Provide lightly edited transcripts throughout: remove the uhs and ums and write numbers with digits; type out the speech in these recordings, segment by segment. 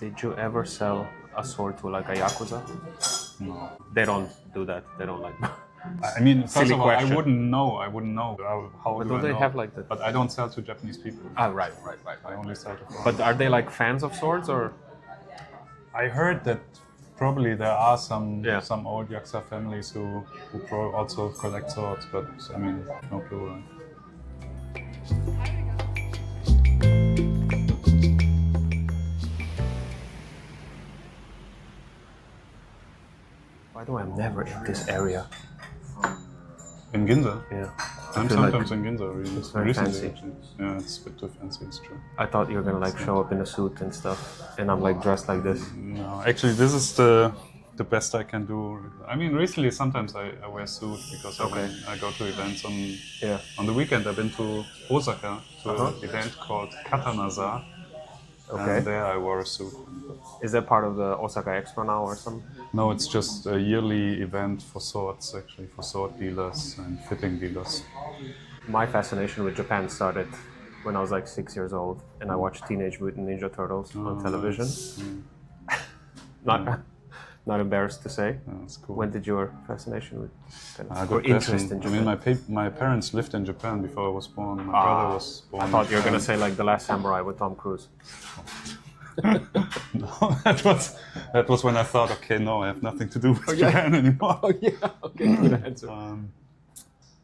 Did you ever sell a sword to like a yakuza? No. They don't do that. They don't like. I mean, first Silly of all, question. I wouldn't know. How But do don't I they know? have like that? But I don't sell to Japanese people. Ah, right. I only sell to foreigners. But are they like fans of swords or? I heard that probably there are some Yeah. some old Yakuza families who also collect swords, but I mean, no clue. Right? Why do I never in this area? In Ginza? Yeah. I'm feel like sometimes in Ginza. very Recently, fancy. actually. Yeah, it's a bit too fancy. It's true. I thought you were gonna like show up in a suit and stuff, and I'm like dressed like this. No, actually, this is the best I can do. I mean, recently sometimes I wear suit because I go to events on the weekend. I've been to Osaka to an event called Katana. Okay. And there I wore a suit. Is that part of the Osaka Expo now or something? No, it's just a yearly event for swords, actually, for sword dealers and fitting dealers. My fascination with Japan started when I was like 6 years old, and I watched Teenage Mutant Ninja Turtles on television. Not embarrassed to say. That's cool. When did your fascination with good interest question. in Japan? I mean, my parents lived in Japan before I was born. My brother was born. I thought in you were Japan. gonna say like The Last Samurai with Tom Cruise. No, that was when I thought, okay, no, I have nothing to do with Japan anymore. Oh yeah, okay, good answer.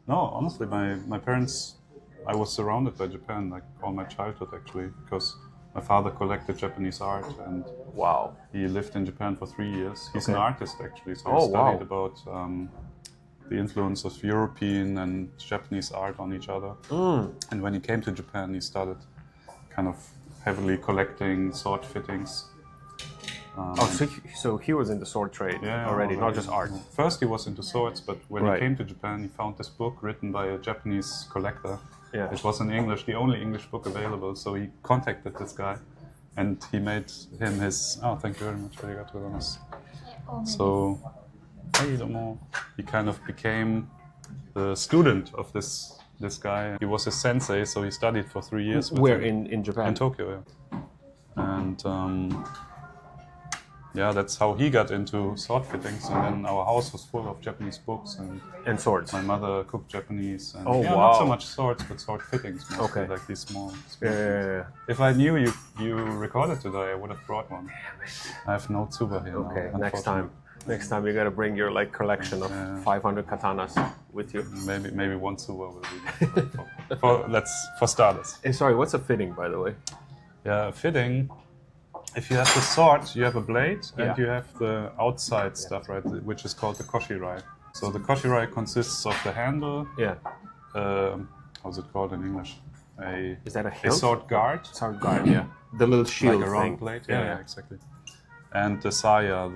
No, honestly, my parents, I was surrounded by Japan like all my childhood actually, because my father collected Japanese art and Wow. he lived in Japan for 3 years. He's an Okay. artist actually, so Oh, he studied wow. about the influence of European and Japanese art on each other. And when he came to Japan, he started kind of heavily collecting sword fittings. So he was in the sword trade already, not just art. First he was into swords, but when Right. he came to Japan, he found this book written by a Japanese collector. Yeah. It was in English, the only English book available, so he contacted this guy and he made him his... Oh, thank you very much. So, he kind of became the student of this guy. He was his sensei, so he studied for 3 years with Where him. in Japan? In Tokyo, yeah. And that's how he got into sword fittings. And then our house was full of Japanese books, and swords. my mother cooked Japanese. And Oh, not wow. so much swords, but sword fittings, mostly, Okay. like these small Yeah. If I knew you recorded today, I would have brought one. I have no tsuba here Okay, now, next time you gotta bring your like collection of 500 katanas with you. Maybe one tsuba will be for starters. Hey, sorry, what's a fitting, by the way? Yeah, fitting. If you have the sword, you have a blade, and Yeah. you have the outside stuff, right, which is called the koshirai. So the koshirai consists of the handle. Yeah. How's it called in English? Is that a A hilt? sword guard, Sword guard, yeah. The little shield like a round thing. blade. Yeah, exactly. And the saya,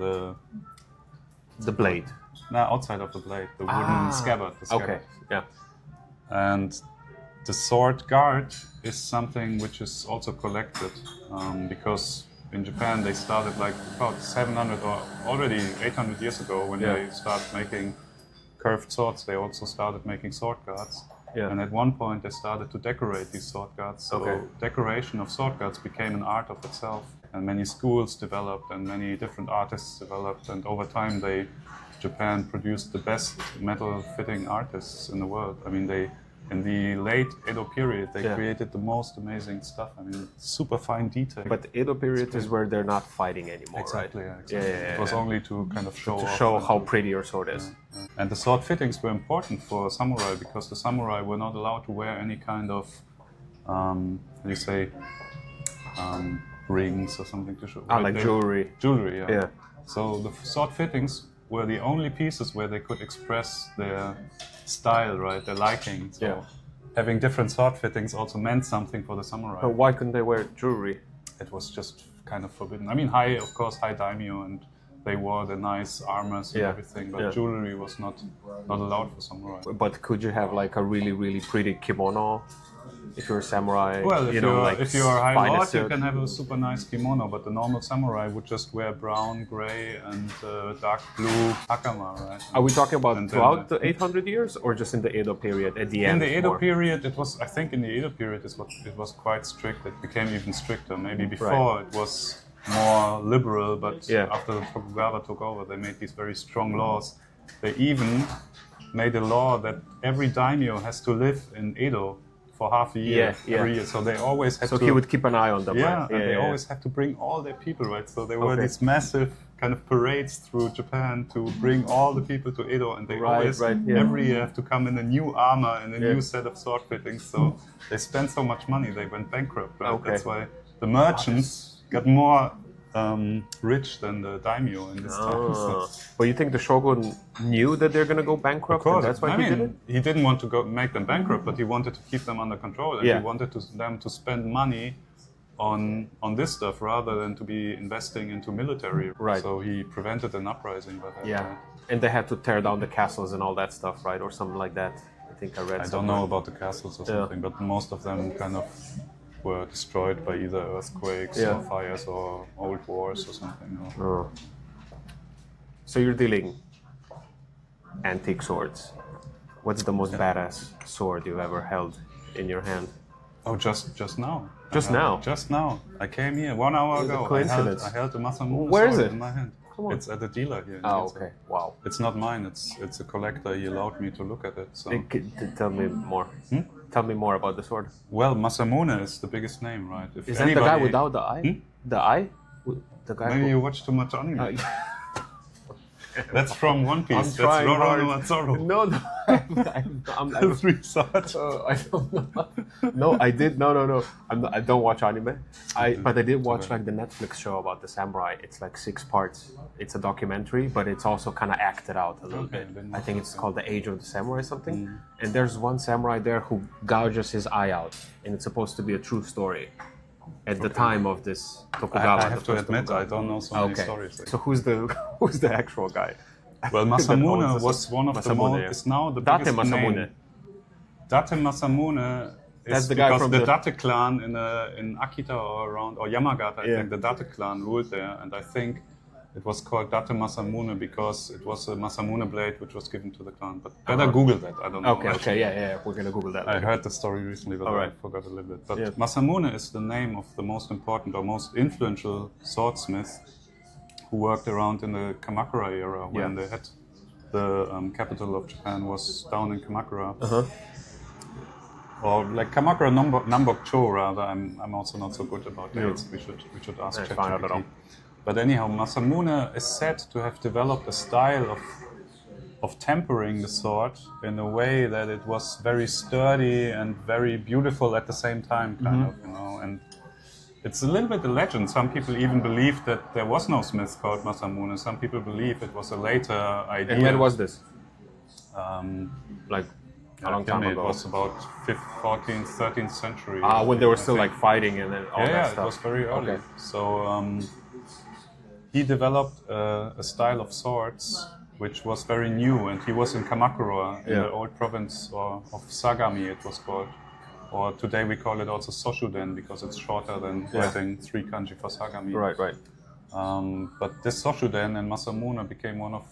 The blade. outside of the blade, the wooden scabbard. The scabbard. Okay, yeah. And the sword guard is something which is also collected because in Japan they started like about 700 or already 800 years ago when they started making curved swords. They also started making sword guards. Yeah. And at one point they started to decorate these sword guards. So decoration of sword guards became an art of itself. And many schools developed and many different artists developed. And over time Japan produced the best metal fitting artists in the world. I mean, in the late Edo period, they created the most amazing stuff. I mean, super fine detail. But the Edo period is where they're not fighting anymore, Exactly, right? yeah, exactly. It was only to kind of show off. Show how pretty your sword is. And the sword fittings were important for samurai because the samurai were not allowed to wear any kind of, rings or something to show. Like jewelry. Jewelry, yeah. Yeah. So the sword fittings were the only pieces where they could express their style, right, their liking. So having different sword fittings also meant something for the samurai. But why couldn't they wear jewelry? It was just kind of forbidden. I mean, of course, high daimyo, and they wore the nice armors and everything, but jewelry was not allowed for samurai. But could you have like a really, really pretty kimono if you're a samurai? Well, if you're a high finest lord, you silk? can have a super nice kimono, but the normal samurai would just wear brown, gray, and dark blue hakama, right? Are we talking about And then, throughout the 800 years or just in the Edo period at the end? In the Edo more? period, it was quite strict. It became even stricter. Maybe before it was more liberal, but Yeah. after the Tokugawa took over, they made these very strong laws. They even made a law that every daimyo has to live in Edo for half a year, every year. So they always had So to... he would keep an eye on them, Yeah, right? and they always had to bring all their people, right? So there were these massive kind of parades through Japan to bring all the people to Edo, and they always, every year, have to come in a new armor and a new set of sword fittings. So they spent so much money, they went bankrupt, right? That's why the merchants got more rich than the daimyo in this time. So. But you think the shogun knew that they're going to go bankrupt? Of course. And that's why he did it? He didn't want to make them bankrupt, but he wanted to keep them under control, and he wanted them to spend money on this stuff rather than to be investing into military. Right. So he prevented an uprising by that. Yeah. And they had to tear down the castles and all that stuff, right? Or something like that. I think I read I don't know about the castles or something, but most of them kind of were destroyed by either earthquakes or fires or old wars or something. So you're dealing antique swords. What's the most badass sword you've ever held in your hand? Oh, just now. Just now? Just now. I came here 1 hour ago. Coincidence. I held the Masamune Where is sword it? in my hand. Come on. It's at the dealer here. In Oh, Ginza. okay. Wow. It's not mine. It's a collector. He allowed me to look at it. So. Tell me more. Tell me more about the sword. Well, Masamune is the biggest name, right? If Is that the guy without the eye? The eye? The guy Maybe who... you watch too much anime. That's from One Piece. I'm That's trying Roro hard. no Matsuru. No, The three swords. I don't know. No, I did. No. I don't watch anime. But I did watch like the Netflix show about the samurai. It's like 6 parts. It's a documentary, but it's also kind of acted out a little bit. I think it's called The Age of the Samurai or something. And there's one samurai there who gouges his eye out, and it's supposed to be a true story. At the time of this Tokugawa. I have to admit, I don't know so many stories. So who's the actual guy? Well, Masamune was one of the most. Is now the Date biggest Masamune. name. Date Masamune That's is the guy because from the the... Date clan in Akita or Yamagata. I think the Date clan ruled there, and I think it was called Date Masamune because it was a Masamune blade which was given to the clan. But better Google that. I don't know. Okay, yeah. We're gonna Google that. I heard the story recently, but I forgot a little bit. But Masamune is the name of the most important or most influential swordsmith who worked around in the Kamakura era when they had the capital of Japan was down in Kamakura. Or like Kamakura Nambok-cho rather. I'm also not so good about dates. We should ask ChatGPT. But anyhow, Masamune is said to have developed a style of tempering the sword in a way that it was very sturdy and very beautiful at the same time, kind of, you know. And it's a little bit a legend. Some people even believe that there was no smith called Masamune. Some people believe it was a later idea. And when was this? Like a long time ago. It was about 14th, 13th century. When they were still like fighting and then all that stuff. Yeah, it was very early. So he developed a style of swords which was very new, and he was in Kamakura, in the old province of Sagami, it was called. Or today we call it also Soshuden because it's shorter than writing 3 kanji for Sagami. Right. But this Soshuden and Masamune became one of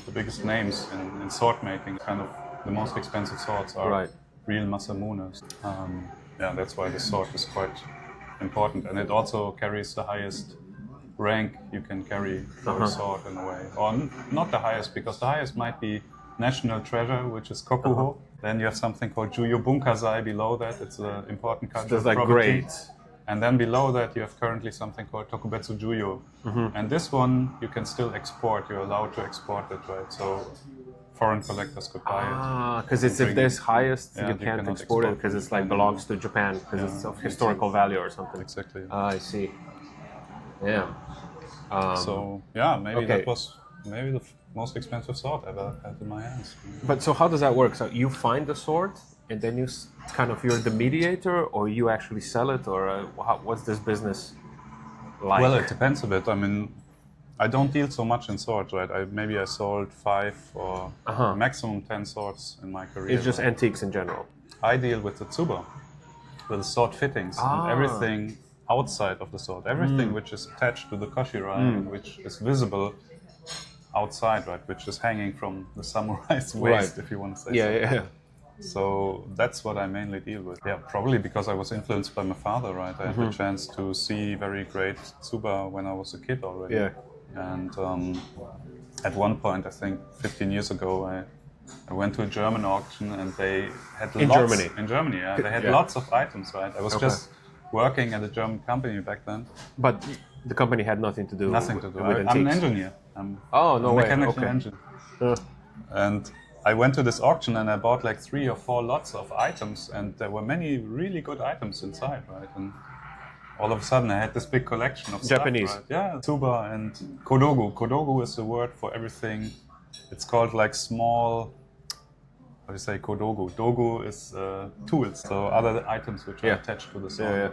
the biggest names in sword making. Kind of the most expensive swords are real Masamunes. That's why the sword is quite important, and it also carries the highest rank you can carry for a sword in a way. Or not the highest, because the highest might be national treasure, which is Kokuho. Then you have something called Juyo Bunkazai below that. It's an important cultural property. grades. And then below that you have currently something called Tokubetsu Juyo. And this one you can still export. You're allowed to export it, right? So foreign collectors could buy it. Because if there's highest, you can't cannot export it because it's like belongs to Japan because it's of historical value or something. Exactly. I see. Yeah. Maybe that was the most expensive sword ever had in my hands. But so how does that work? So you find the sword and then you're the mediator, or you actually sell it, or what's this business like? Well, it depends a bit. I mean, I don't deal so much in swords, right? Maybe I sold 5 or maximum 10 swords in my career. It's just antiques in general. I deal with the tsuba, with the sword fittings and everything outside of the sword, everything which is attached to the koshira and which is visible outside, right? Which is hanging from the samurai's waist, if you want to say so. Yeah. So that's what I mainly deal with. Yeah, probably because I was influenced by my father, right? I had the chance to see very great tsuba when I was a kid already. Yeah. And at one point, I think 15 years ago, I went to a German auction and they had In lots... Germany? In Germany, yeah. They had Yeah. lots of items, right? I was Okay. just working at a German company back then. But the company had nothing to do Nothing to do. with I'm an antiques. engineer. I'm Oh, no a way. mechanical Okay. engineer. Uh, And I went to this auction and I bought like 3 or 4 lots of items, and there were many really good items inside, right? And all of a sudden I had this big collection of Japanese. stuff, right? Yeah, tsuba and kodogu. Kodogu is the word for everything. It's called like small, how do you say kodogu? Dogu is tools, so other items which are attached to the sword. yeah.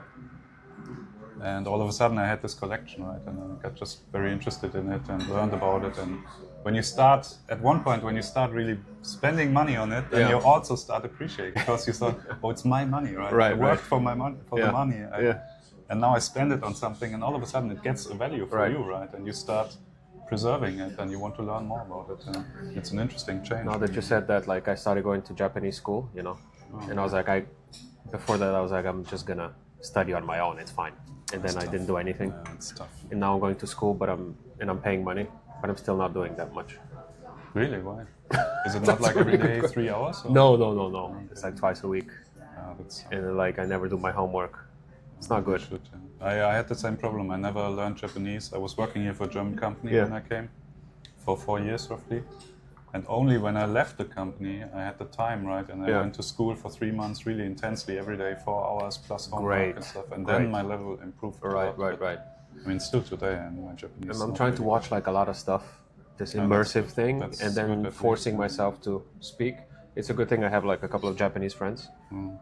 And all of a sudden I had this collection, right? And I got just very interested in it and learned about it. And when you start, at one point, when you start really spending money on it, then Yeah. you also start appreciating because you thought, oh, it's my money, right? Right, I worked right. for my money, for Yeah. the money. Yeah. And now I spend it on something, and all of a sudden it gets a value for Right. you, right? And you start preserving it, and you want to learn more about it. And it's an interesting change. Now that you said that, like, I started going to Japanese school, you know, and I was like, before that I was like, I'm just gonna study on my own. It's fine. And then I didn't do anything. Yeah, it's tough. And now I'm going to school, but I'm paying money, but I'm still not doing that much. Really? Why? Is it not like every day 3 hours? Or? No. It's like twice a week, That's and like I never do my homework. It's not good. should, yeah. I had the same problem. I never learned Japanese. I was working here for a German company Yeah. when I came, for 4 years roughly. And only when I left the company, I had the time, right? And I Yeah. went to school for 3 months really intensely, every day, 4 hours plus homework Great. and stuff. And Great. then my level improved a lot. Right. But, I mean, still today, and my Japanese. And I'm not trying to really- watch like a lot of stuff, this that's immersive good. thing, That's and good then at forcing least. myself to speak. It's a good thing I have like a couple of Japanese friends,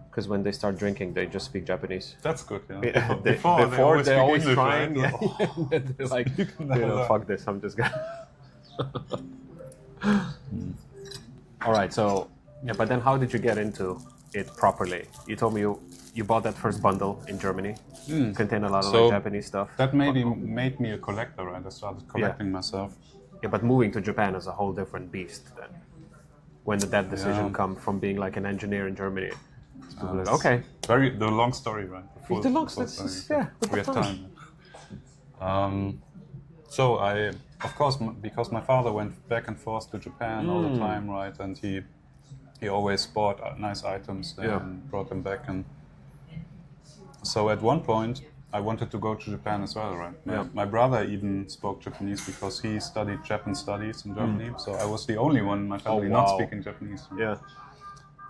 because when they start drinking, they just speak Japanese. That's good, yeah. Yeah, Before they're always speak English, trying. right? Yeah. They're like, fuck this, I'm just gonna. All right, so yeah, but then how did you get into it properly? You told me you bought that first bundle in Germany, contained a lot of So, like, Japanese stuff. That made me a collector, right? I started collecting myself. Yeah, but moving to Japan is a whole different beast then. When did that decision Yeah. come from being like an engineer in Germany? To like, It's okay, the long story, right? The long full story, story. yeah, We have time. So I, of course, because my father went back and forth to Japan all the time, right? And he always bought nice items there and brought them back. And so at one point, I wanted to go to Japan as well, right? My brother even spoke Japanese because he studied Japan studies in Germany. So I was the only one in my family not wow. speaking Japanese. Right? yeah,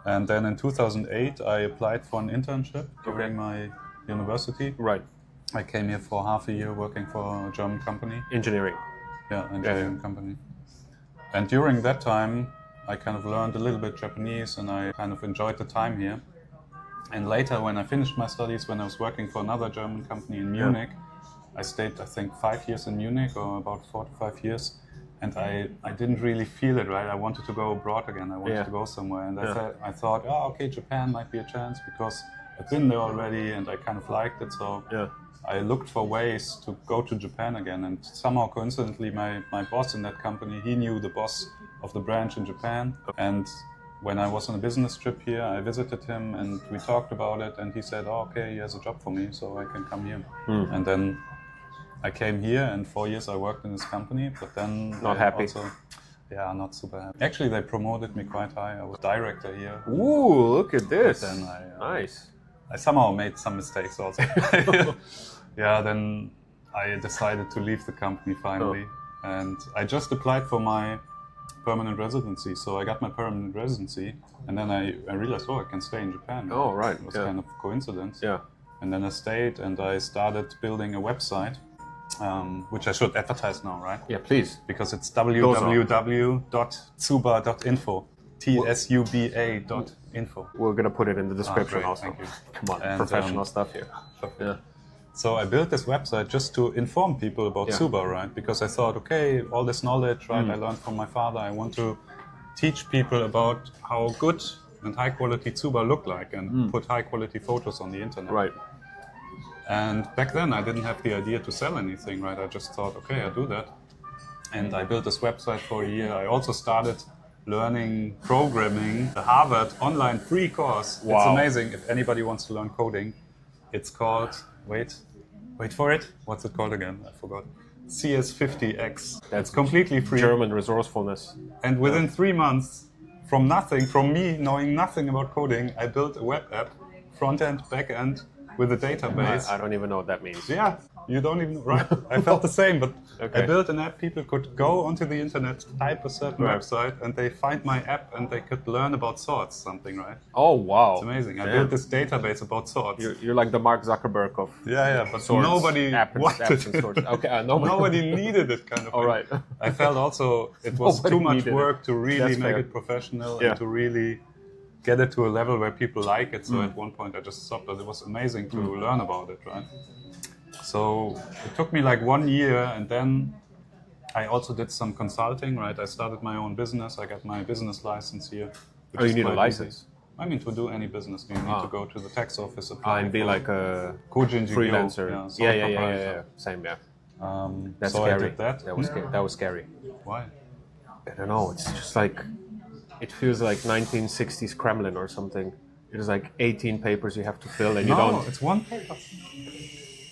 And then in 2008, I applied for an internship during my university. right, I came here for half a year working for a German company. engineering. Yeah, engineering company. And during that time, I kind of learned a little bit Japanese and I kind of enjoyed the time here. And later, when I finished my studies, when I was working for another German company in Munich, I stayed, I think, 5 years in Munich, or about 4 to 5 years. And I didn't really feel it, right? I wanted to go abroad again. I wanted to go somewhere. And I thought, oh, okay, Japan might be a chance because I've been there already and I kind of liked it. So I looked for ways to go to Japan again. And somehow, coincidentally, my boss in that company, he knew the boss of the branch in Japan. And when I was on a business trip here, I visited him and we talked about it. And he said, oh, okay, he has a job for me, so I can come here. And then I came here, and 4 years I worked in this company, but then Not happy. Not super happy. Actually, they promoted me quite high. I was director here. Ooh, look at this. Then Nice. I somehow made some mistakes also. Then I decided to leave the company finally, and I just applied for my permanent residency. So I got my permanent residency, and then I realized, I can stay in Japan. Oh, right. It was kind of coincidence. Yeah. And then I stayed, and I started building a website. Which I should advertise now, right? Yeah, please. Because it's www.tsuba.info. TSUBA.info. We're gonna put it in the description great, also. thank you. Come on, And, professional stuff here. Yeah. So I built this website just to inform people about tsuba, right? Because I thought, okay, all this knowledge, right, I learned from my father. I want to teach people about how good and high quality tsuba look like and put high quality photos on the internet. Right. And back then I didn't have the idea to sell anything, right? I just thought, okay, I'll do that. And I built this website for a year. I also started learning programming, the Harvard online free course. Wow. It's amazing. If anybody wants to learn coding, it's called, wait for it. What's it called again? I forgot. CS50X. That's completely free. German resourcefulness. And within 3 months, from nothing, from me knowing nothing about coding, I built a web app, front end, back end, with a database. I don't even know what that means. Yeah, you don't even, right? I felt the same, but Okay. I built an app. People could go onto the internet, type a certain website, and they find my app and they could learn about swords, something, right? Oh, wow. It's amazing. I built this database about swords. You're like the Mark Zuckerberg of Yeah, but swords. nobody wanted apps and it. swords. Okay, Nobody needed it, kind of. All thing. right. I felt also it was Nobody too much needed work it. to really That's make fair. it professional Yeah. and to really get it to a level where people like it. So at one point I just stopped, but it was amazing to learn about it, right? So it took me like 1 year, and then I also did some consulting, right? I started my own business. I got my business license here. which Oh, you is need a quite license? easy. I mean, to do any business, you need to go to the tax office, apply And be for like a Kojin freelancer. sole Yeah. proprietor. Same, yeah. That's So scary. I did that. That was scary. Why? I don't know. It's just like, it feels like 1960s Kremlin or something. There's like 18 papers you have to fill, and you don't. It's one paper.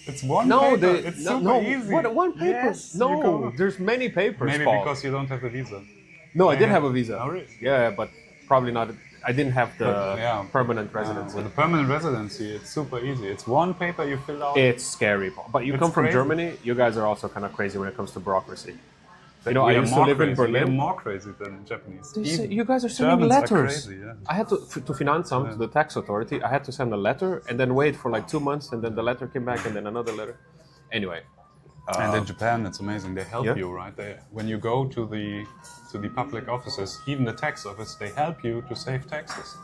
It's one No, paper. It's super easy. What, one paper? Yes, you no, go. there's many papers. Maybe Paul. because you don't have a visa. No, I did have a visa. Oh, really? Yeah, but probably not. I didn't have the yeah. permanent residency. With the permanent residency, it's super easy. It's one paper you fill out. It's scary, Paul. But you It's come from crazy. Germany. You guys are also kind of crazy when it comes to bureaucracy. You know, We I are used to more live in crazy. We are Berlin. more crazy than Japanese. You guys are sending Germans are letters. crazy, yeah. I had to Finanzamt, to the tax authority. I had to send a letter and then wait for like 2 months, and then the letter came back, and then another letter. Anyway, And in Japan, it's amazing. They help Yeah. you, right? When you go to the public offices, even the tax office, they help you to save taxes.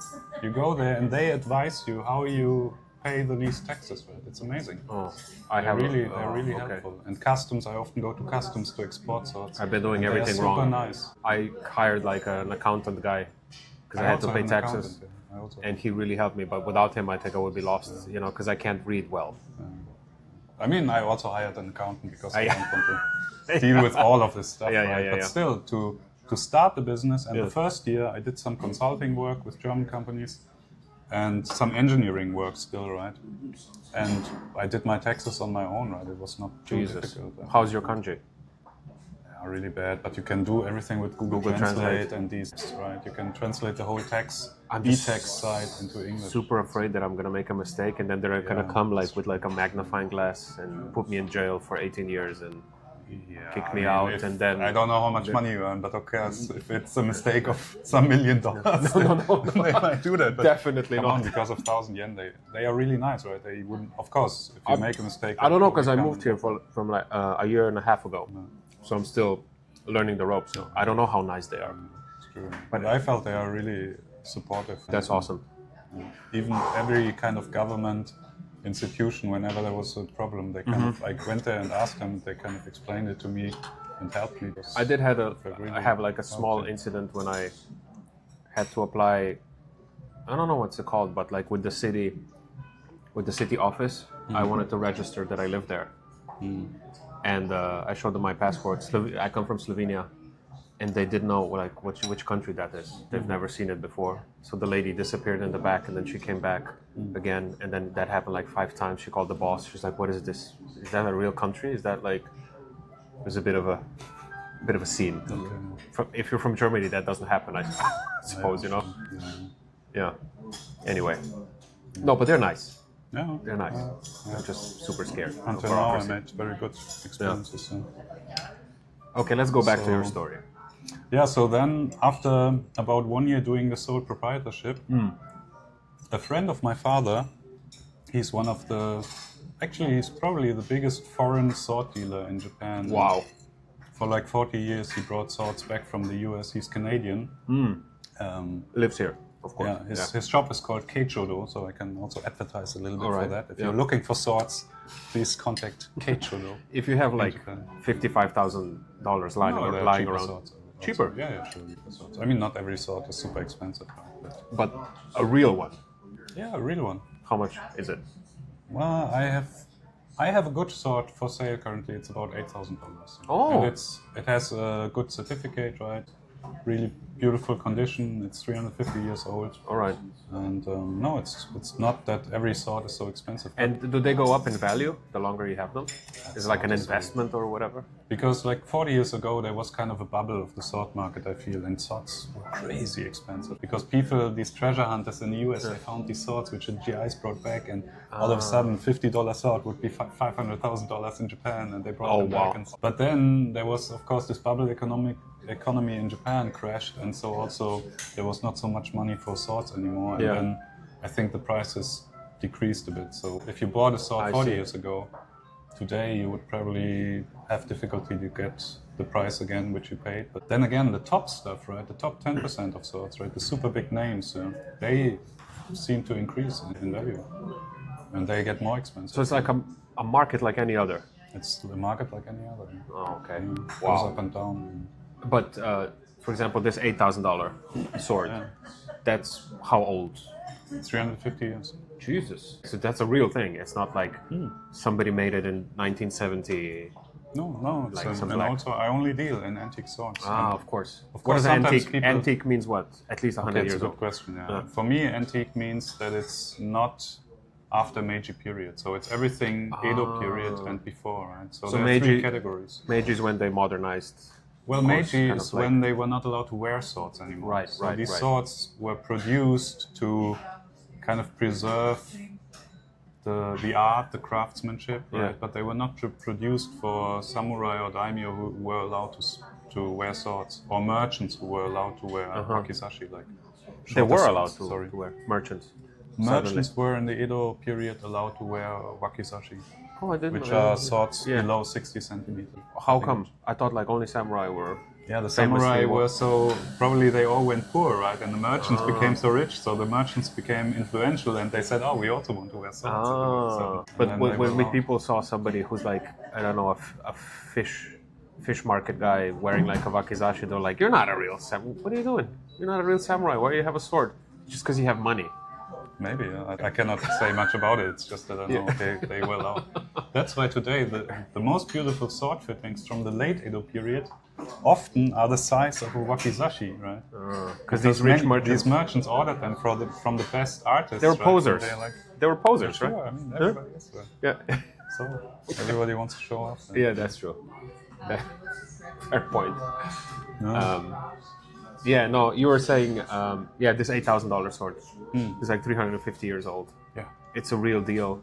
You go there and they advise you how you pay the least taxes, right? It's amazing. They're really helpful. And customs, I often go to customs to export swords. I've been doing And they are everything super wrong. nice. I hired like an accountant guy because I had to also pay am an taxes, accountant, yeah. I also- and he really helped me. But without him, I think I would be lost. You know, because I can't read well. I mean, I also hired an accountant because I don't want to deal with all of this stuff. Right? But still, to start the business, and the first year I did some consulting work with German companies and some engineering work still, right? And I did my taxes on my own, right? It was not too difficult. How's your kanji? Yeah, really bad, but you can do everything with Google Translate and these, right? You can translate the whole text, e-text site into English. Super afraid that I'm gonna make a mistake, and then they're gonna come like with like a magnifying glass and put me in jail for 18 years and kick me out, and then I don't know how much money you earn, but okay, if it's a mistake of some $1 million, they might do that. But definitely come not. on, because of 1,000 yen, they are really nice, right? They wouldn't, of course, if you make a mistake. I don't know, because I moved here from like a year and a half ago, so I'm still learning the ropes. So I don't know how nice they are. It's true. But I felt they are really supportive. That's awesome. Even every kind of government institution, whenever there was a problem, they kind of like went there and asked them. They kind of explained it to me and helped me. I did have like a small incident when I had to apply. I don't know what's it called, but like with the city office, I wanted to register that I live there, and I showed them my passport. I come from Slovenia, and they didn't know like which country that is. They've never seen it before. So the lady disappeared in the back, and then she came back again, and then that happened like 5 times. She called the boss. She's like, "What is this? Is that a real country? Is that like?" There's a bit of a scene. If you're from Germany, that doesn't happen, I suppose. You know. Yeah. Anyway, no, but they're nice. Yeah, They're nice. I'm just super scared. until now, I made very good experiences. So. Okay, let's go back to your story. Yeah, so then after about 1 year doing the sole proprietorship, a friend of my father, he's one of he's probably the biggest foreign sword dealer in Japan. Wow. For like 40 years, he brought swords back from the US. He's Canadian. Lives here, of course. Yeah, his shop is called Keichodo, so I can also advertise a little bit for that. If you're looking for swords, please contact Keichodo. If you have like $55,000 lying around, swords. cheaper. Yeah, sure. Swords. I mean, not every sword is super expensive, But a real one. yeah, a real one. How much is it? Well, I have a good sword for sale currently. It's about $8,000. Oh. And it has a good certificate, right? really beautiful condition. It's 350 years old. All right. And no, it's not that every sword is so expensive. And do they go up in value the longer you have them? Is it like an investment or whatever? Because like 40 years ago, there was kind of a bubble of the sword market, I feel, and swords were crazy expensive. Because people, these treasure hunters in the US, they found these swords which the GIs brought back, and all of a sudden, $50 sword would be $500,000 in Japan, and they brought them back. But then there was, of course, this bubble economy in Japan crashed, and so also there was not so much money for swords anymore. And then I think the prices decreased a bit. So if you bought a sword 40 years ago, today you would probably have difficulty to get the price again which you paid. But then again, the top stuff, right? The top 10% of swords, right? The super big names, they seem to increase in value, and they get more expensive. So it's like a market like any other. It's a market like any other. Oh, okay. Goes up and down. But for example, this $8,000 sword, that's how old? 350 years. Jesus. So that's a real thing. It's not like somebody made it in 1970. No. Like and like... also, I only deal in antique swords. Of course. What is antique? Antique means what? At least 100 years old. That's a good question, yeah. For me, antique means that it's not after Meiji period. So it's everything Edo period and before, right? So there are three categories. Meiji is when they modernized. Well, Meiji is when they were not allowed to wear swords anymore. Right, so these swords were produced to kind of preserve the art, the craftsmanship, right? But they were not produced for samurai or daimyo who were allowed to wear swords, or merchants who were allowed to wear wakizashi. Like they were allowed to wear merchants. Merchants were in the Edo period allowed to wear wakizashi. Oh, I didn't know. Which are swords below 60 centimeters. How come? I thought like only samurai were. Yeah, the samurai were so, probably they all went poor, right? And the merchants became so rich, so the merchants became influential, and they said, oh, we also want to wear swords. But when people saw somebody who's like, I don't know, a fish market guy wearing like a wakizashi, they're like, you're not a real samurai. What are you doing? You're not a real samurai. Why do you have a sword? Just because you have money. Maybe. I cannot say much about it. It's just that I know they were allowed. That's why today the most beautiful sword fittings from the late Edo period often are the size of a wakizashi, right? Because these merchants ordered them from the best artists. They were posers. They were posers, right? Sure, I mean, everybody is. Yeah. So everybody wants to show off. Yeah, that's true. Fair point. No. You were saying, this $8,000 sword is like 350 years old. Yeah. It's a real deal.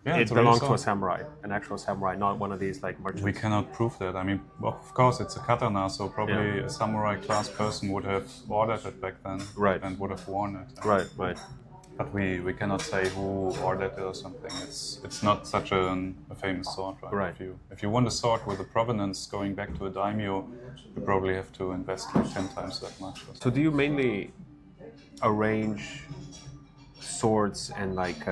Yeah, it belongs to a samurai, an actual samurai, not one of these like merchants. We cannot prove that. I mean, of course, it's a katana, so probably a samurai class person would have ordered it back then, and would have worn it. Right. But we cannot say who ordered it or something. It's not such a famous sword, right? If you want a sword with a provenance going back to a daimyo, you probably have to invest like 10 times that much. So do you mainly arrange swords and like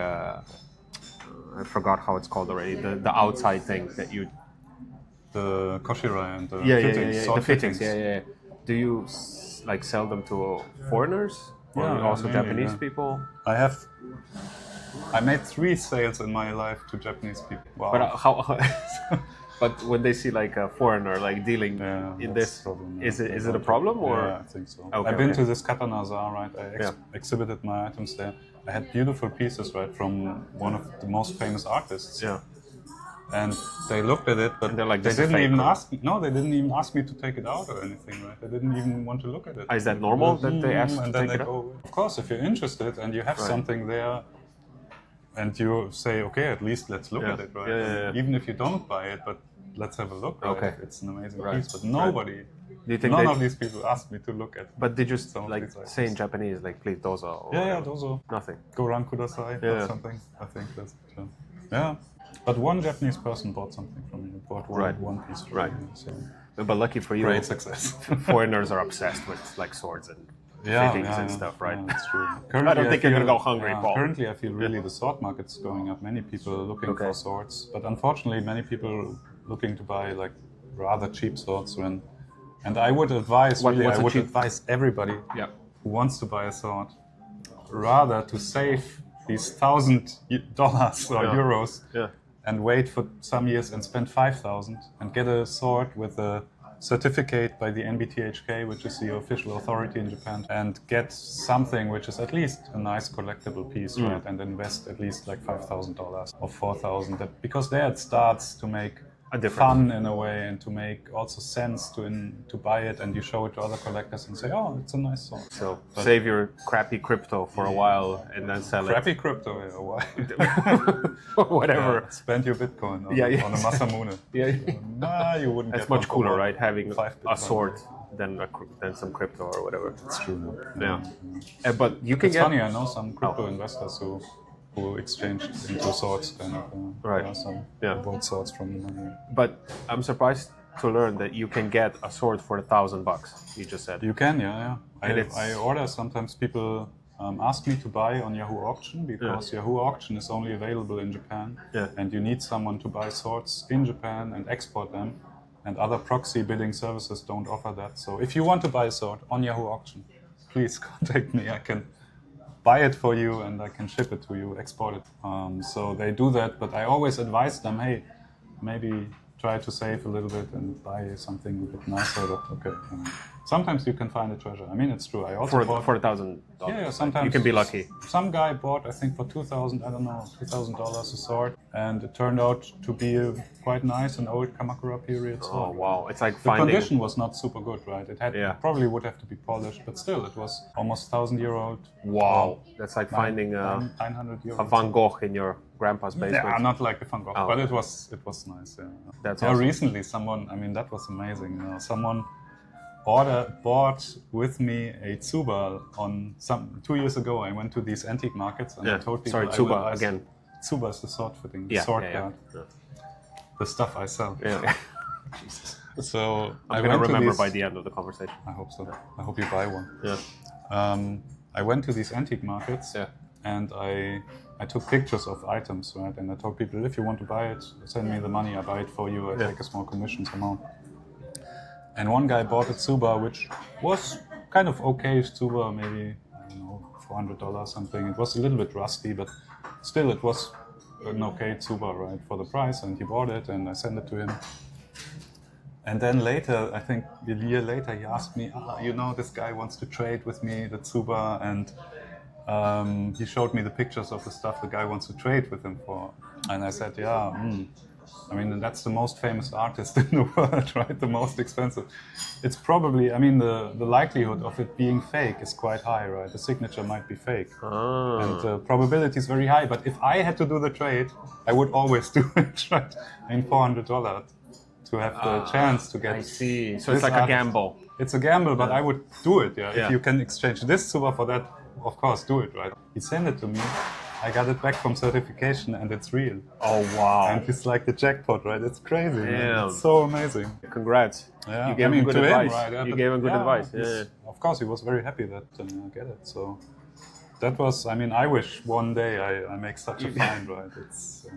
I forgot how it's called already. The outside thing that you. The koshirai and the fittings. The fittings. Yeah. Do you like sell them to foreigners or also Japanese people? I made 3 sales in my life to Japanese people. Wow. But how? But when they see like a foreigner like dealing in this, is it a problem or? Yeah, I think so. I've been to this katana bazaar, right? I exhibited my items there. I had beautiful pieces, right, from one of the most famous artists. Yeah. And they looked at it, but they're like, they didn't even ask me. No, they didn't even ask me to take it out or anything, right? They didn't even want to look at it. Is that normal that they ask to take it out? Of course, if you're interested and you have something there, and you say, okay, at least let's look at it, right? Yeah. Even if you don't buy it, but let's have a look. Right? Okay. It's an amazing piece, but nobody. None of these people asked me to look at. But they just like say in Japanese, like please dozo. Or dozo. Nothing. Goran kudasai or something. I think that's it. Yeah. But one Japanese person bought something from me. Bought one piece from me. So. But lucky for you, great success. Foreigners are obsessed with like swords and fittings and stuff, right? Yeah, that's true. I don't think you're gonna go hungry, Paul. Currently, I feel really the sword market's going up. Many people are looking for swords, but unfortunately, many people looking to buy like rather cheap swords. And I would advise, advise everybody who wants to buy a sword, rather to save these $1,000 or euros and wait for some years and spend 5,000 and get a sword with a certificate by the NBTHK, which is the official authority in Japan, and get something which is at least a nice collectible piece, right? And invest at least like $5,000 or $4,000, because there it starts to make fun in a way, and to make also sense to buy it, and you show it to other collectors and say, oh, it's a nice sword. So save your crappy crypto for a while and then sell crappy crypto, yeah, why? Whatever. Yeah, spend your Bitcoin on, on a Masamune. Nah, you wouldn't. That's get much cooler, right? Having a Bitcoin. sword than some crypto or whatever. It's true. Yeah. But you can It's get. funny. I know some crypto investors who exchanged into swords, kind of. Right. Bought swords from money. But I'm surprised to learn that you can get a sword for $1,000. You just said. You can, yeah. And I order. Sometimes people ask me to buy on Yahoo Auction, because Yahoo Auction is only available in Japan, and you need someone to buy swords in Japan and export them, and other proxy bidding services don't offer that. So if you want to buy a sword on Yahoo Auction, please contact me. I can buy it for you and I can ship it to you, export it. So they do that, but I always advise them, hey, maybe try to save a little bit and buy something a bit nicer. But okay, sometimes you can find a treasure. I mean, it's true. I also bought for $1,000. Yeah, sometimes you can be lucky. Some guy bought, I think, for $2,000 a sword, and it turned out to be a quite nice and old Kamakura period sword. Oh wow! It's like the finding. condition was not super good, right? It had probably would have to be polished, but still, it was almost 1,000-year-old. Wow! That's like finding 900-year-old. a Van Gogh in your grandpa's basement. Yeah, not like a Van Gogh, but it was nice. Yeah. That's awesome. Recently, someone, I mean, that was amazing. Someone bought with me a tsuba on 2 years ago. I went to these antique markets and I told people. Sorry, tsuba again. Tsuba is the sword fitting, the sword guard. The stuff I sell. Yeah. So I'm gonna remember by the end of the conversation. I hope so. I hope you buy one. Yeah. I went to these antique markets and I took pictures of items, right? And I told people, if you want to buy it, send me the money. I buy it for you. I take a small commission somehow. And one guy bought a tsuba, which was kind of okay-ish tsuba, maybe, I don't know, $400 something. It was a little bit rusty, but still it was an okay tsuba, right, for the price. And he bought it, and I sent it to him. And then later, I think a year later, he asked me, this guy wants to trade with me, the tsuba, and he showed me the pictures of the stuff the guy wants to trade with him for. And I said, I mean, that's the most famous artist in the world, right? The most expensive. It's probably, I mean, the likelihood of it being fake is quite high, right? The signature might be fake. And the probability is very high. But if I had to do the trade, I would always do it, right? I mean, $400 to have the chance to get. I see. So it's like a gamble. It's a gamble, but I would do it, If you can exchange this tsuba for that, of course, do it, right? He sent it to me. I got it back from certification and it's real. Oh, wow. And it's like the jackpot, right? It's crazy. Man. It's so amazing. Congrats. Yeah. You gave him good advice. Right? You gave him good advice. Of course, he was very happy that I get it. So that was, I mean, I wish one day I make such a find, right? It's,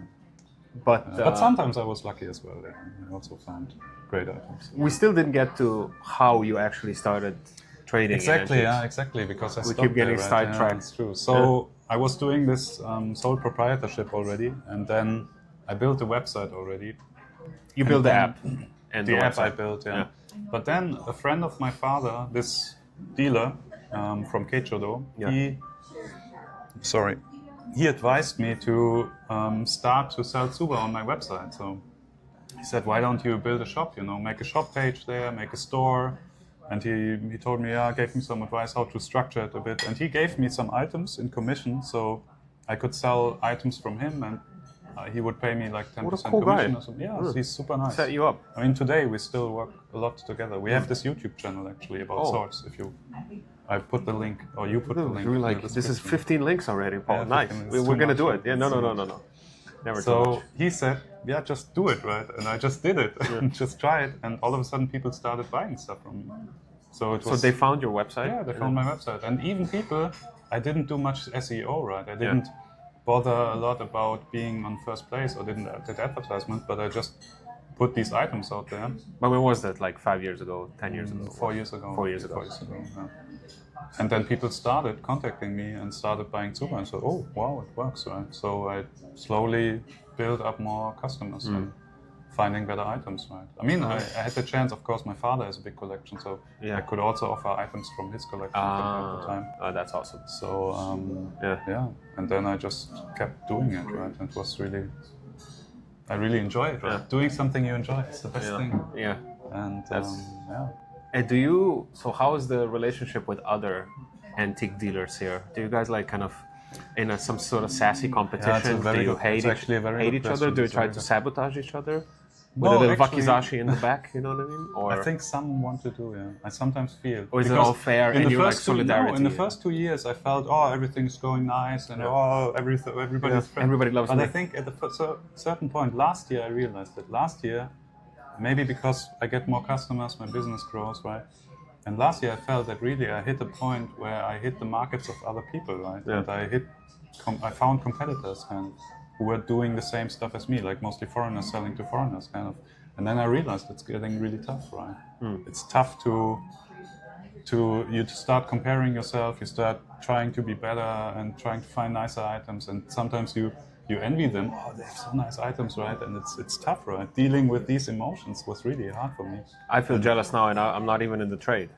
but sometimes I was lucky as well. Yeah. I also found great items. We still didn't get to how you actually started trading. Exactly, because I stopped keep getting there, sidetracked. It's true. So I was doing this sole proprietorship already, and then I built a website already. You built the app. And the app I built, But then a friend of my father, this dealer from Keichodo, he advised me to start to sell tsuba on my website. So he said, why don't you build a shop, make a shop page there, make a store. And he told me, gave me some advice how to structure it a bit. And he gave me some items in commission, so I could sell items from him, and he would pay me like 10% commission or something. Yeah, he's super nice. Set you up. I mean, today we still work a lot together. We have this YouTube channel actually about swords. I put the link, or you put the link. We're like, this is 15 links already, Paul. Nice. We're gonna do it. Yeah, no. Never so he said, just do it, right? And I just did it, just try it, and all of a sudden people started buying stuff from me. So they found your website? Yeah, they found my website. And even people, I didn't do much SEO, right? I didn't bother a lot about being on first place or did advertisement, but I just put these items out there. But when was that? Like 5 years ago, 10 years ago? 4 years ago. 4 years ago. 4 years ago, yeah. And then people started contacting me and started buying tsuba, and so, oh, wow, it works, right? So I slowly built up more customers. And finding better items, right? I mean, I had the chance, of course, my father has a big collection, so I could also offer items from his collection from time to time. That's awesome. So, and then I just kept doing it, right? And it was really, I really enjoy it, right? Doing something you enjoy is the best thing. Yeah. And And so how is the relationship with other antique dealers here? Do you guys like kind of in some sort of sassy competition? Do you hate each other? Do you try to sabotage each other? With a little wakizashi in the back, you know what I mean? Or I think some want to do, I sometimes feel. Or is it all fair and you like solidarity? In the first 2 years I felt, everything's going nice and everybody's friendly. Everybody loves me. But I think at a certain point last year I realized that last year, maybe because I get more customers, my business grows, right? And last year I felt that really I hit a point where I hit the markets of other people, right? Yeah. And I found competitors who were doing the same stuff as me, like mostly foreigners selling to foreigners, kind of. And then I realized it's getting really tough, right? It's tough to start comparing yourself, you start trying to be better and trying to find nicer items, and sometimes you envy them. Oh, they have so nice items, right? And it's tough, right? Dealing with these emotions was really hard for me. I feel jealous now, and I'm not even in the trade.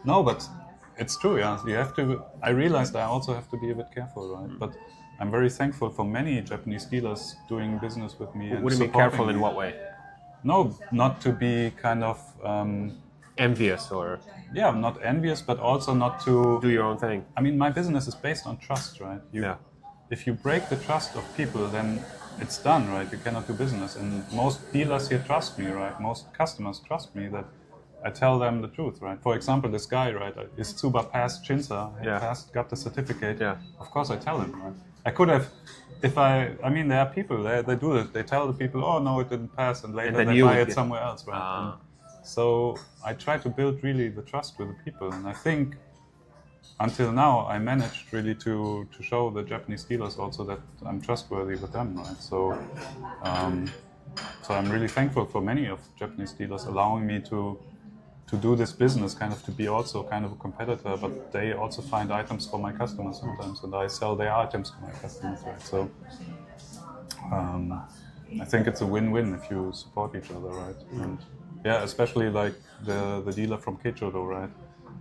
No, but it's true, yeah. You have to. I realized I also have to be a bit careful, right? But I'm very thankful for many Japanese dealers doing business with me. What do you mean careful in what way? No, not to be kind of envious or not envious, but also not to do your own thing. I mean, my business is based on trust, right? If you break the trust of people, then it's done, right? You cannot do business. And most dealers here trust me, right? Most customers trust me that I tell them the truth, right? For example, this guy, right? His tsuba passed Ginza, got the certificate. Of course I tell him, right? I could have, I mean, there are people, they do it. They tell the people, oh no, it didn't pass, and later they buy it somewhere else, right? So I try to build really the trust with the people. And I think until now, I managed really to show the Japanese dealers also that I'm trustworthy with them, right? So I'm really thankful for many of Japanese dealers allowing me to do this business, kind of to be also kind of a competitor, but they also find items for my customers sometimes, and I sell their items to my customers, right? So I think it's a win-win if you support each other, right? And especially like the dealer from Keichodo, right?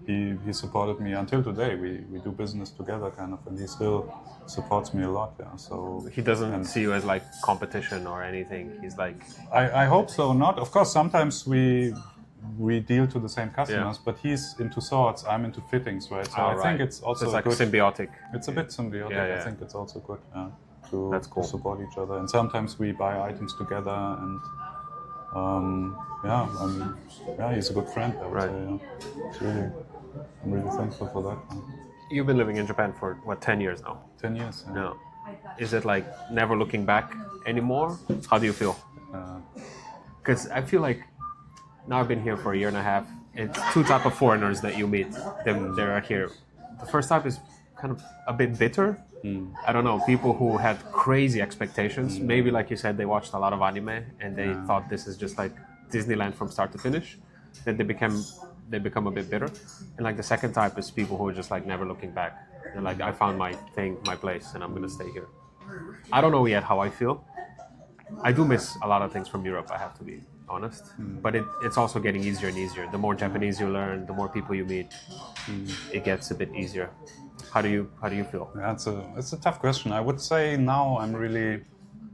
He supported me until today. We do business together, kind of, and he still supports me a lot. Yeah, so he doesn't see you as like competition or anything. He's like, I hope so. Not, of course. Sometimes we deal to the same customers, but he's into swords, I'm into fittings, right? So I think it's also it's like good. Symbiotic. It's a bit symbiotic. I think it's also good to support each other. And sometimes we buy items together, and he's a good friend, I would say. I'm really thankful for that. You've been living in Japan for, what, 10 years now? 10 years. Yeah. No. Is it like never looking back anymore? How do you feel? Because I feel like now I've been here for a year and a half. It's two types of foreigners that you meet. They are here. The first type is kind of a bit bitter. I don't know, people who had crazy expectations. Maybe, like you said, they watched a lot of anime and they thought this is just like Disneyland from start to finish. Then they become a bit bitter. And like the second type is people who are just like never looking back. They're like, I found my thing, my place, and I'm gonna stay here. I don't know yet how I feel. I do miss a lot of things from Europe, I have to be honest. But it's also getting easier and easier. The more Japanese you learn, the more people you meet, it gets a bit easier. How do you feel? Yeah, it's a tough question. I would say now I'm really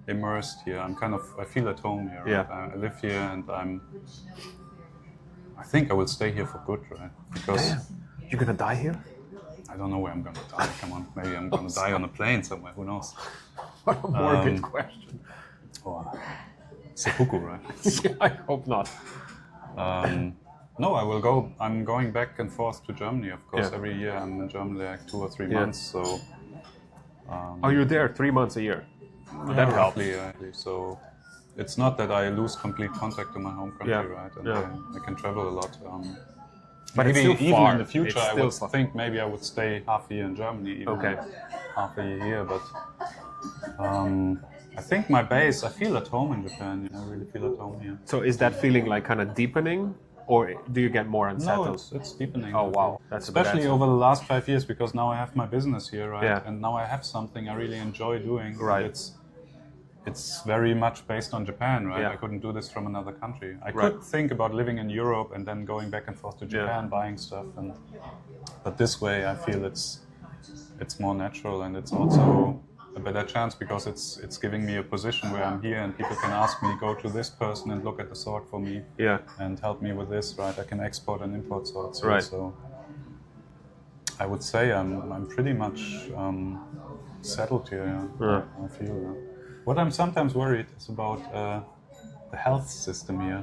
immersed here. I feel at home here. Yeah. Right? I live here, and I think I will stay here for good, right? Because you're gonna die here? I don't know where I'm gonna die. Come on, maybe I'm gonna die on a plane somewhere. Who knows? What a morbid question. Seppuku, right? I hope not. No, I will go. I'm going back and forth to Germany, of course. Every year I'm in Germany like 2 or 3 months. So. You're there 3 months a year. That helps. Roughly. So, it's not that I lose complete contact to my home country, right? And I can travel a lot. But maybe it's still even far. in the future, I would far. think maybe I would stay half a year in Germany, even half a year here. But I think my base, I feel at home in Japan. I really feel at home here. So is that feeling like kind of deepening, or do you get more unsettled? No, it's deepening. Oh wow, that's especially over the last 5 years, because now I have my business here, right? Yeah. And now I have something I really enjoy doing. Right. it's very much based on Japan, right? Yeah. I couldn't do this from another country. I Right. could think about living in Europe and then going back and forth to Japan, buying stuff, but this way I feel it's more natural, and it's also a better chance because it's giving me a position where I'm here and people can ask me, go to this person and look at the sword for me, and help me with this, right? I can export and import swords, right? So I would say I'm pretty much settled here. I feel. What I'm sometimes worried is about the health system here.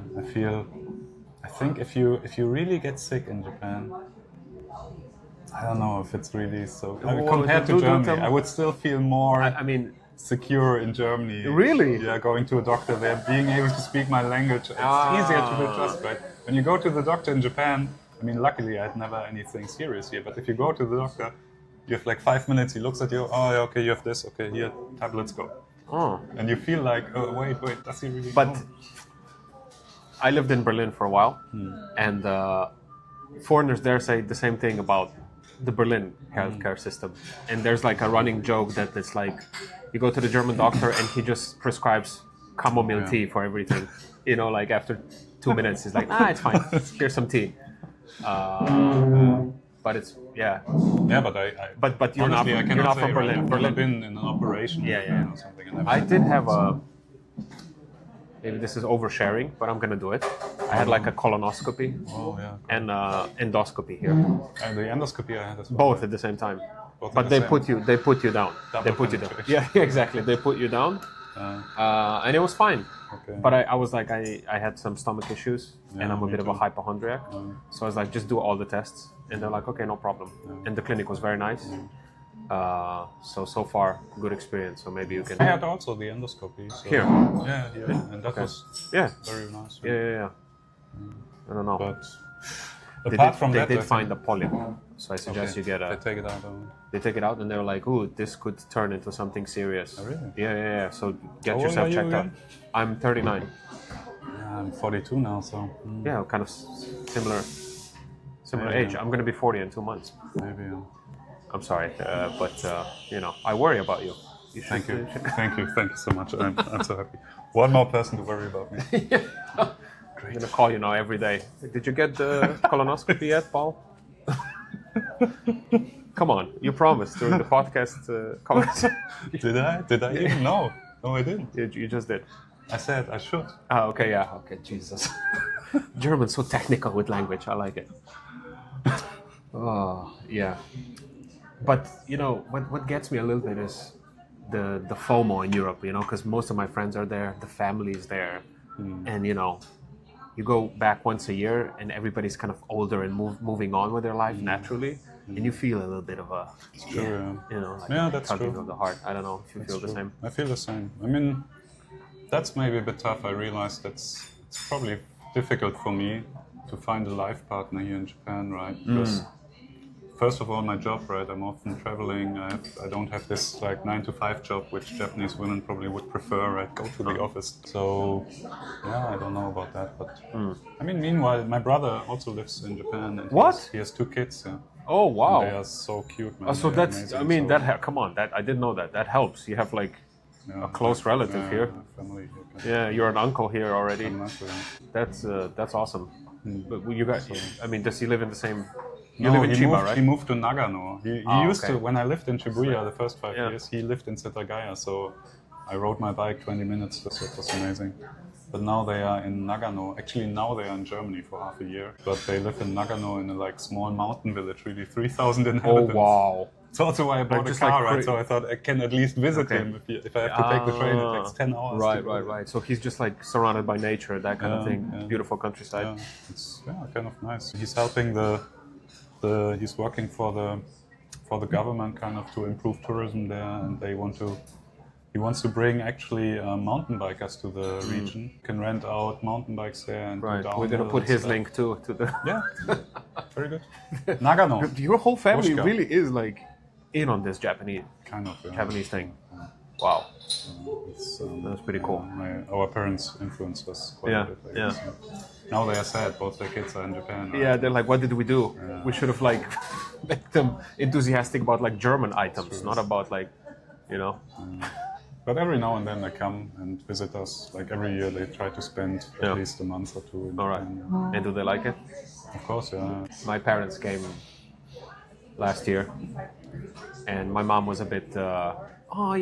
I think if you really get sick in Japan, I don't know if it's really so. Compared to Germany, I would still feel more. I mean, secure in Germany. Really? Yeah, going to a doctor there, being able to speak my language, it's easier to build trust, right? When you go to the doctor in Japan, I mean, luckily I had never anything serious here, but if you go to the doctor, you have like 5 minutes, he looks at you, oh, yeah, okay, you have this, okay, here, tablets, go. Oh. And you feel like, oh, wait, does he really But know? I lived in Berlin for a while, and foreigners there say the same thing about the Berlin healthcare system. And there's like a running joke that it's like, you go to the German doctor and he just prescribes chamomile tea for everything. You know, like after 2 minutes, he's like, it's fine. Here's some tea. But it's Yeah, but but you're not honestly, I you're cannot not say, from right, Berlin. I've never been in an operation or something. I did have a. Maybe this is oversharing, but I'm gonna do it. I had like a colonoscopy and endoscopy here. And the endoscopy I had as well. Both at the same time. Both But at they the put you down. Double They put you down. penetration. Yeah, exactly. They put you down, and it was fine. Okay. But I was like, I had some stomach issues, and I'm a me bit of a too. hypochondriac. So I was like, just do all the tests, and they're like, okay, no problem. And the clinic was very nice. So far, good experience. So maybe you can. I had also the endoscopy. So Here. Yeah, and that was Yeah. very nice. Yeah. I don't know. But They apart did, from they that, did I find think- a polyp, so I suggest you get They a. take it out. They take it out and they're like, "Ooh, this could turn into something serious." Oh, really? Yeah. So get How old yourself are you checked out. again? I'm 39. Yeah, I'm 42 now, so Yeah, kind of similar Yeah. age. I'm gonna be 40 in 2 months. maybe. I'm sorry, but I worry about you. You Thank should- you, thank you so much. I'm so happy. One more person to worry about me. I'm gonna call you now every day. Did you get the colonoscopy yet, Paul? Come on, you promised during the podcast. Did I even? No, I didn't. You just did. I said I should. Okay, yeah. Okay, Jesus. German's so technical with language. I like it. Oh, yeah. But, what gets me a little bit is the FOMO in Europe, because most of my friends are there, the family's there. And, you go back once a year and everybody's kind of older and moving on with their life naturally. And you feel a little bit of a, That's tugging true. of the heart. I don't know if you feel the same. I feel the same. I mean, that's maybe a bit tough. I realized it's probably difficult for me to find a life partner here in Japan, right? Because first of all, my job, right? I'm often traveling. I don't have this like 9-to-5 job, which Japanese women probably would prefer, right? Go to the office. So, I don't know about that. But I mean, meanwhile, my brother also lives in Japan. And he has 2 kids. Yeah. Oh, wow. And they are so cute, man. So They're that's, amazing. come on, I didn't know that. That helps. You have like a close relative here. Family here. Yeah, you're an uncle here already. Exactly. That's awesome. But you guys, does he live in the same? You No, live in he Chiba, moved, right? He moved to Nagano. He used okay. to, when I lived in Shibuya the first 5 years, he lived in Setagaya, so I rode my bike 20 minutes, so it was amazing. But now they are in Nagano. Actually, now they are in Germany for half a year. But they live in Nagano in a like small mountain village, really 3,000 Oh inhabitants. wow! It's also why I bought a just car, like right? So I thought I can at least visit him. If I have to take the train, it takes 10 hours. to go. Right. So he's just like surrounded by nature, that kind of thing. Yeah. Beautiful countryside. Yeah, it's kind of nice. He's helping he's working for the government kind of to improve tourism there, and he wants to bring actually mountain bikers to the region. You can rent out mountain bikes there and Right. go down. We're gonna put his link too to the. Yeah, very good. Nagano, Your whole family Oshika. really is like in on this Japanese kind of. Yeah. Japanese thing. Wow. It's, That's pretty cool. Our parents influenced us quite Yeah, a bit. I guess. Now they are sad. Both their kids are in Japan. Right? Yeah, they're like, what did we do? We should have like made them enthusiastic about like German items, not about like, But every now and then they come and visit us. Like every year they try to spend at least a month or two in All right. Japan. And do they like it? Of course, yeah. My parents came last year, and my mom was a bit, I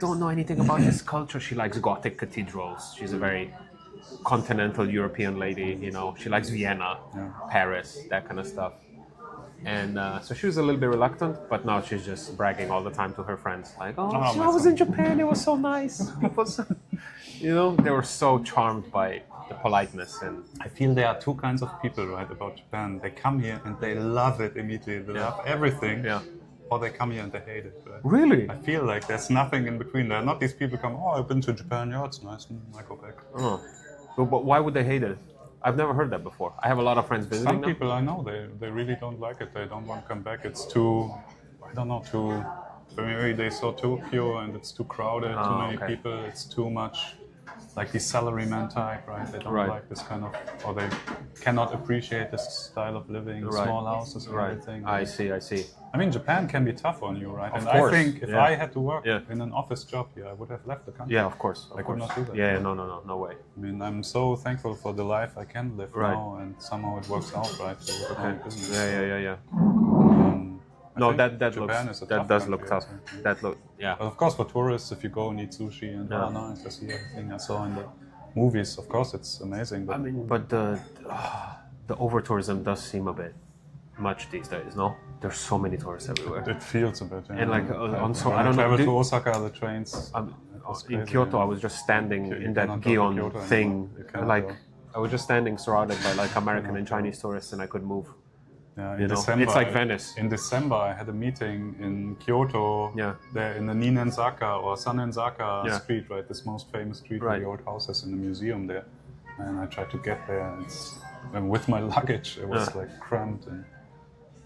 don't know anything about this culture. She likes Gothic cathedrals. She's a very continental European lady, She likes Vienna, Paris, that kind of stuff. And so she was a little bit reluctant, but now she's just bragging all the time to her friends, like, I was in Japan, it was so nice. People, they were so charmed by the politeness. And I feel there are two kinds of people, right, about Japan. They come here and they love it immediately. They love everything. Yeah. Or they come here and they hate it, right? Really? I feel like there's nothing in between. There are not these people come, I've been to Japan, yeah, it's nice, I go back. Oh. But why would they hate it? I've never heard that before. I have a lot of friends visiting Some them. people I know, they really don't like it. They don't want to come back. It's too, maybe they saw Tokyo and it's too crowded, too many people. It's too much like the salaryman type, right? They don't like this kind of, or they cannot appreciate this style of living, small houses and everything. I see. I mean, Japan can be tough on you, right? Of And course. I think if I had to work in an office job here, I would have left the country. Yeah, of course. I could not do that. Yeah, no way. I mean, I'm so thankful for the life I can live now, and somehow it works out, right? So with my business. Yeah. I No, think that Japan looks is a that tough does look country, tough. I think. Yeah. But of course, for tourists, if you go and eat sushi and nice, I see everything I saw in the movies. Of course, it's amazing. But I mean, but the over tourism does seem a bit much these days. No, there's so many tourists everywhere. it feels a bit. Yeah. And like I don't know. To Osaka, the trains. In Kyoto, I was just standing in that Gion thing. Like I was just standing surrounded by like American and Chinese tourists, and I could move. Yeah, in December, it's like Venice. In December, I had a meeting in Kyoto, there in the Ninenzaka or Sanenzaka street, right? This most famous street with the old houses in the museum there. And I tried to get there. And with my luggage, it was like cramped, and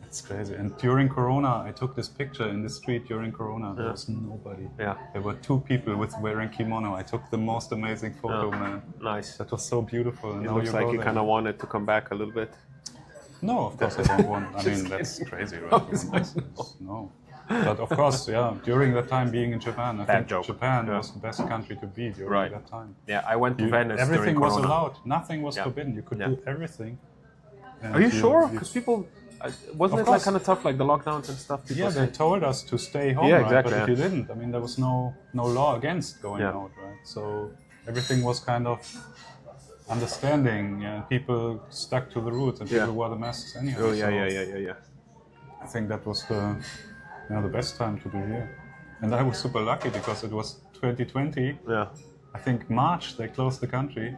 it's crazy. And during Corona, I took this picture in the street during Corona. There was nobody. Yeah. There were two people wearing kimono. I took the most amazing photo, man. Nice. That was so beautiful. And it looks like you kind of wanted to come back a little bit. No, of course I don't want. I mean, that's crazy, right? No. But of course, during that time being in Japan, I think Japan was the best country to be during that time. Yeah, I went to Venice. Everything was allowed. Nothing was forbidden. You could do everything. Are you sure? Because people, wasn't it like kind of tough, like the lockdowns and stuff? They told us to stay home, exactly, but if you didn't, I mean, there was no law against going out, right? So everything was kind of understanding, people stuck to the roots and people wore the masks anyhow. Oh, yeah. I think that was the best time to be here. And I was super lucky because it was 2020. Yeah. I think March they closed the country.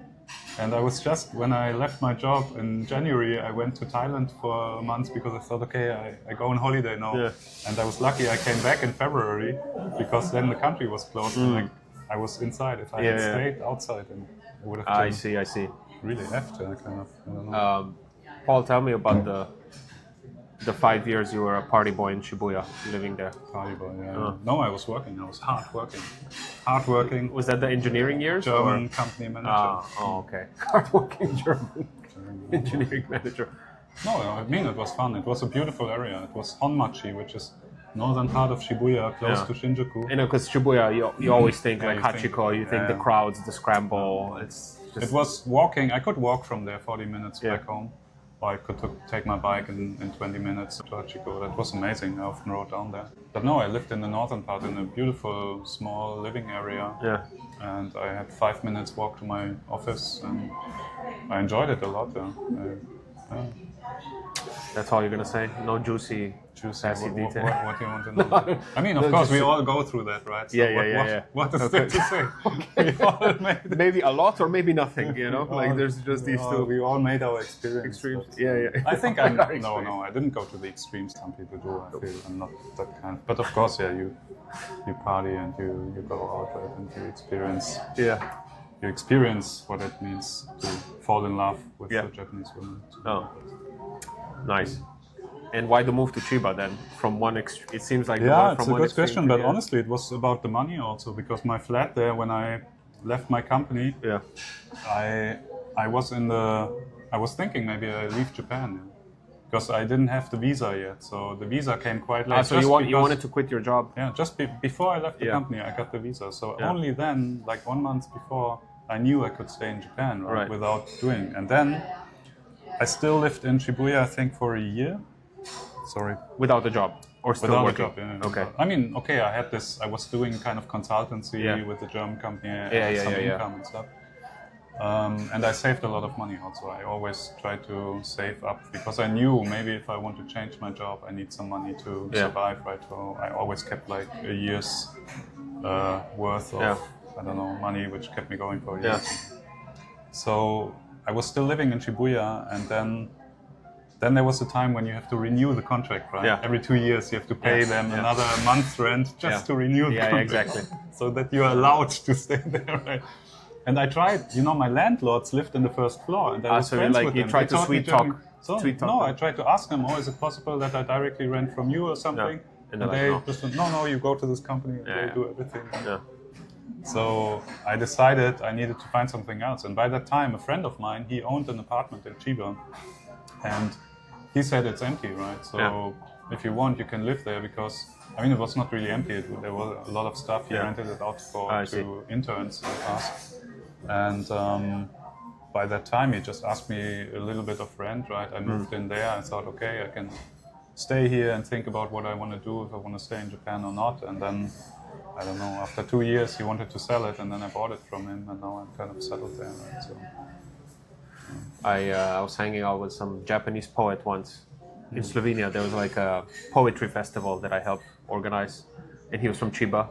And I was just, when I left my job in January, I went to Thailand for a month because I thought, okay, I go on holiday now. Yeah. And I was lucky I came back in February because then the country was closed and I was inside. If I had stayed outside, and I would have I see. Really left, kind of. I don't know. Paul, tell me about the 5 years you were a party boy in Shibuya, living there. Party boy, yeah. No, I was working. I was hard working. Was that the engineering years? German company manager. Okay. Hard working German engineering manager. No, I mean, it was fun. It was a beautiful area. It was Honmachi, which is northern part of Shibuya, close to Shinjuku. You know, because Shibuya, you always think like Hachiko, you think the crowds, the scramble. It was walking. I could walk from there 40 minutes back home. Or I could take my bike in 20 minutes to Hachiko. That was amazing. I often rode down there. But no, I lived in the northern part in a beautiful, small living area. Yeah. And I had 5 minutes walk to my office, and I enjoyed it a lot. That's all you're gonna say? No juicy sassy detail? What do you want to know? I mean, of course, we all go through that, right? So what is there to say? We all maybe a lot or maybe nothing, you know? Like, there's just these two. We all made our extremes. Yeah. I think no, I didn't go to the extremes some people do. I feel I'm not that kind. But of course, you party and you go out, right? And you experience. Yeah. You experience what it means to fall in love with the Japanese woman. Oh. Nice. And why the move to Chiba then? From one extreme, it seems like it's a good question, but honestly, it was about the money also, because my flat there, when I left my company, I was thinking maybe I leave Japan, because I didn't have the visa yet. So the visa came quite late. So you wanted to quit your job? Yeah, just before I left the company, I got the visa. So only then, like 1 month before, I knew I could stay in Japan, right? Without doing. And then I still lived in Shibuya, I think, for a year. Sorry. Without a job? Or still without working? a job, yeah. Okay. I mean, okay, I was doing kind of consultancy with the German company, some income and stuff. And I saved a lot of money also. I always try to save up because I knew maybe if I want to change my job, I need some money to survive, right? So I always kept like a year's worth of, I don't know, money, which kept me going for a year. So I was still living in Shibuya, and then there was a time when you have to renew the contract, right? Yeah. Every 2 years you have to pay them another month's rent just to renew the contract. Yeah, exactly. So that you are allowed to stay there, right? And I tried, my landlords lived in the first floor, and I was friends with them. You tried to sweet talk. No, I tried to ask them, is it possible that I directly rent from you or something? And they just said, no, you go to this company and they do everything. Yeah. So I decided I needed to find something else. And by that time, a friend of mine, he owned an apartment in Chiba. And he said it's empty, right? So if you want, you can live there because, it was not really empty. There was a lot of stuff. He rented it out to interns in the past. And by that time, he just asked me a little bit of rent, right? I moved in there. I thought, okay, I can stay here and think about what I want to do, if I want to stay in Japan or not. And then, I don't know, after 2 years, he wanted to sell it, and then I bought it from him, and now I'm kind of settled there, right? So, I was hanging out with some Japanese poet once in Slovenia. There was like a poetry festival that I helped organize, and he was from Chiba.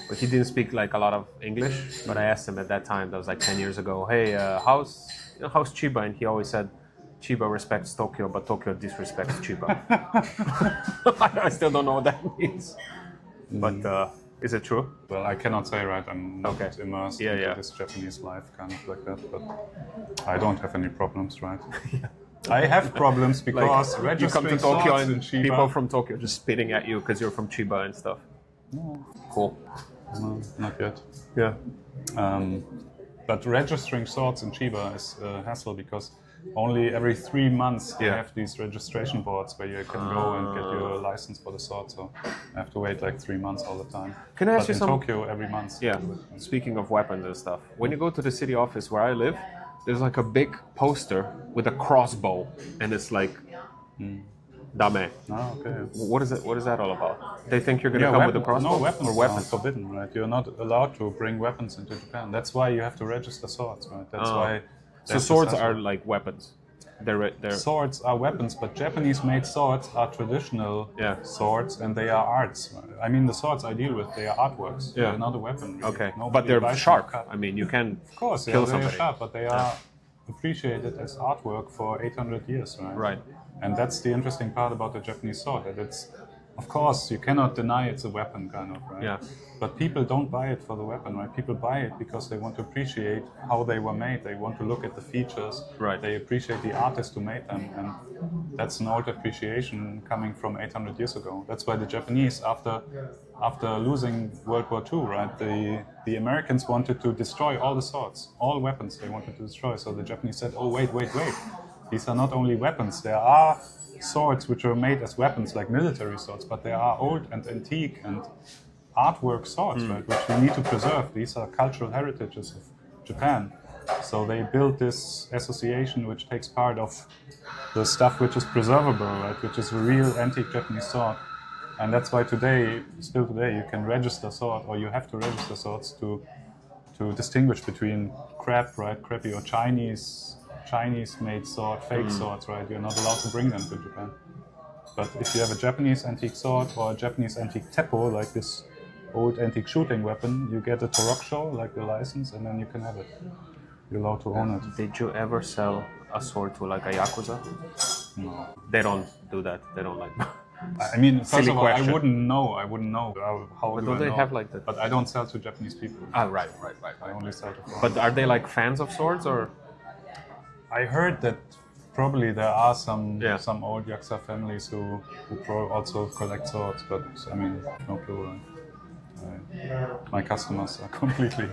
But he didn't speak like a lot of English. But I asked him at that time, that was like 10 years ago, hey, how's Chiba? And he always said, Chiba respects Tokyo, but Tokyo disrespects Chiba. I still don't know what that means. But is it true? Well, I cannot say, right? I'm not immersed into this Japanese life, kind of like that. But I don't have any problems, right? I have problems because like, you come to Tokyo and people from Tokyo just spitting at you because you're from Chiba and stuff. No. Cool. No, not yet. Yeah. But registering swords in Chiba is a hassle because only every 3 months they have these registration boards where you can go and get your license for the sword. So I have to wait like 3 months all the time. Can I ask you something? In Tokyo, every month. Yeah. Speaking of weapons and stuff, when you go to the city office where I live, there's like a big poster with a crossbow, and it's like. Dame. Oh, okay. What is that all about? They think you're going to come with a crossbow? No, weapons are forbidden, right? You're not allowed to bring weapons into Japan. That's why you have to register swords, right? That's why. So swords are like weapons. They're Swords are weapons, but Japanese-made swords are traditional swords, and they are arts. Right? The swords I deal with, they are artworks. Yeah. They're not a weapon. Really. Okay. But they're sharp. You can of course, kill somebody. They're sharp, but they are appreciated as artwork for 800 years, right? Right. And that's the interesting part about the Japanese sword, that it's, of course, you cannot deny it's a weapon, kind of, right? Yeah. But people don't buy it for the weapon, right? People buy it because they want to appreciate how they were made. They want to look at the features. Right. They appreciate the artist who made them, and that's an old appreciation coming from 800 years ago. That's why the Japanese, after losing World War II, right, the Americans wanted to destroy all the swords, all weapons they wanted to destroy. So the Japanese said, oh, wait. These are not only weapons. There are swords which are made as weapons, like military swords, but there are old and antique and artwork swords, right, which we need to preserve. These are cultural heritages of Japan. So they built this association which takes part of the stuff which is preservable, right, which is a real antique Japanese sword. And that's why still today, you can register sword, or you have to register swords to distinguish between crappy or Chinese-made sword, fake swords, right? You're not allowed to bring them to Japan. But if you have a Japanese antique sword or a Japanese antique teppo, like this old antique shooting weapon, you get a Torok, like the license, and then you can have it. You're allowed to own it. Did you ever sell a sword to like a Yakuza? No. They don't do that. They don't like... First of all, I wouldn't know how but do I they know? have like that? But I don't sell to Japanese people. Right. I only sell to foreigners. But are they like fans of swords, or...? I heard that probably there are some old Yakuza families who also collect swords, but no clue. Right? My customers are completely.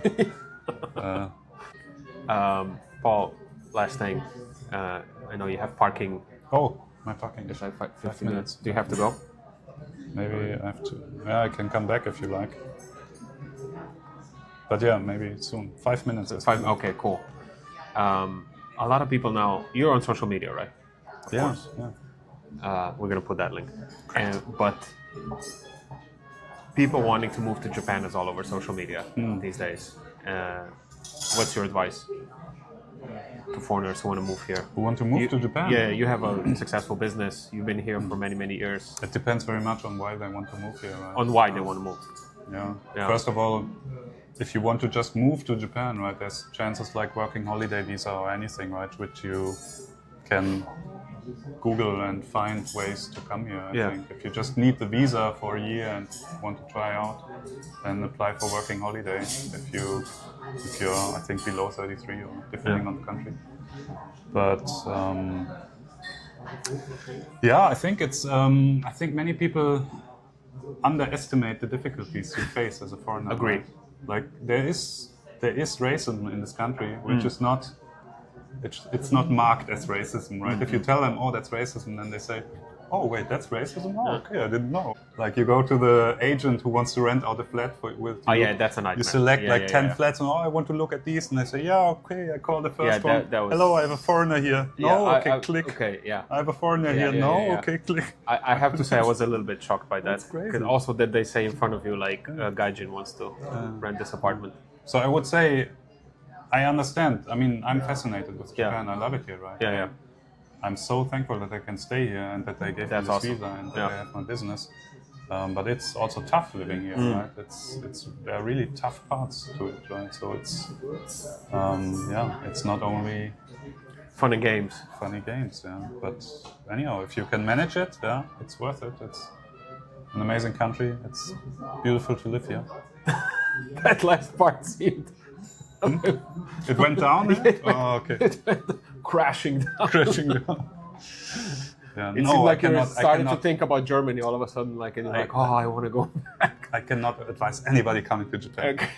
Paul, last thing. I know you have parking. Oh, My parking It's is like 5 50 minutes. minutes. Do you have to go? Maybe I have to. Yeah, I can come back if you like. But yeah, maybe soon. 5 minutes. Is fine. Okay, cool. A lot of people now. You're on social media, right? Of course. Yeah. We're gonna put that link. But people wanting to move to Japan is all over social media these days. What's your advice to foreigners who want to move here? Who want to move to Japan? Yeah, you have a successful business. You've been here for many, many years. It depends very much on why they want to move here, right? On why they want to move. Yeah. First of all, if you want to just move to Japan, right, there's chances like working holiday visa or anything, right, which you can Google and find ways to come here. I think if you just need the visa for a year and want to try out, then apply for working holiday. If you're I think below 33 or depending on the country. But I think it's I think many people underestimate the difficulties you face as a foreigner. Agreed. Right? Like there is racism in this country, which is not. It's not marked as racism, right? If you tell them, oh, that's racism, then they say, oh, wait, that's racism? Oh, okay, I didn't know. Like you go to the agent who wants to rent out a flat with you. Oh, yeah, that's a nightmare. You select 10 flats and, I want to look at these. And they say, yeah, okay, I call the first one. That was... Hello, I have a foreigner here. No, okay, click. Okay, yeah. I have a foreigner here. No, okay, click. I have to say I was a little bit shocked by that. That's crazy. Because also that they say in front of you, like, Gaijin wants to rent this apartment. So I would say, I understand. I mean, I'm fascinated with Japan. I love it here, right? Yeah. I'm so thankful that I can stay here and that they gave me this visa and that I have my business. But it's also tough living here, right? There are really tough parts to it, right? So it's not only fun and games. But anyhow, if you can manage it, it's worth it. It's an amazing country. It's beautiful to live here. That last part seemed. It went down? Oh, okay. It went crashing down. Yeah, it seemed like you started to think about Germany all of a sudden, like, and you're like, I want to go back. I cannot advise anybody coming to Japan. Okay.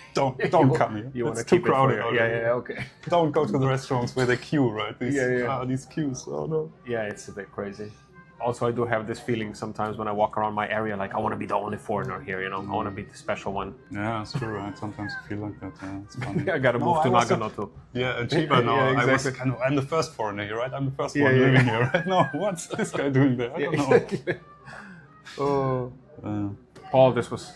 Don't come here. You want to too keep crowded. Okay. Don't go to the restaurants where they queue, right? These queues. Oh no. Yeah, it's a bit crazy. Also, I do have this feeling sometimes when I walk around my area, like I want to be the only foreigner here, I want to be the special one. Yeah, it's true, right? Sometimes you feel like that. It's funny. I gotta move to Nagano too. Yeah, Chiba now. Exactly. I'm the first foreigner here, right? I'm the first one living here, right? No, what's this guy doing there? I don't know. Exactly. Paul, this was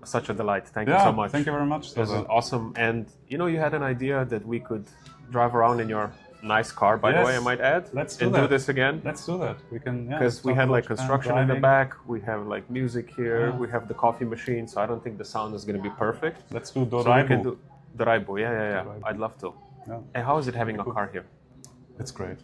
such a delight. Thank you so much. Thank you very much. This was awesome. And you had an idea that we could drive around in your nice car, by the way, I might add. Let's do this again. Let's do that. We can, because we had like construction in the back. We have like music here. We have the coffee machine. So I don't think the sound is going to be perfect. Let's do Doraibu. Doraibu, yeah. I'd love to. Yeah. And how is it having a car here? It's great.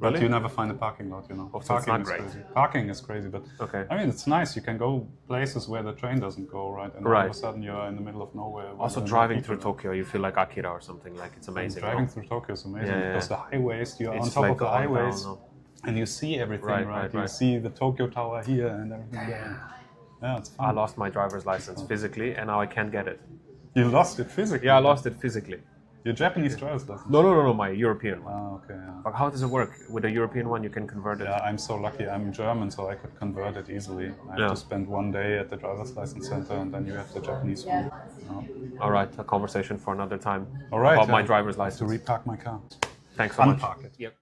Really? But you never find a parking lot, Oh, so parking it's not great. Crazy. Parking is crazy, but I mean, it's nice. You can go places where the train doesn't go, right? And all of a sudden you're in the middle of nowhere. Also, driving through Tokyo, you feel like Akira or something. Like it's amazing. Driving through Tokyo is amazing because the highways, you're on top of the highways, and you see everything, right? You see the Tokyo Tower here and everything there. Yeah, it's fun. I lost my driver's license physically, and now I can't get it. You lost it physically? Yeah, I lost it physically. Your Japanese driver's license? No, my European one. Oh, okay. Yeah. But how does it work? With a European one, you can convert it? Yeah, I'm so lucky. I'm German, so I could convert it easily. I have to spend one day at the driver's license center, and then you have the Japanese one. All right, a conversation for another time. All right. About my driver's license. To repark my car. Thanks so much. Unpark it. Yep.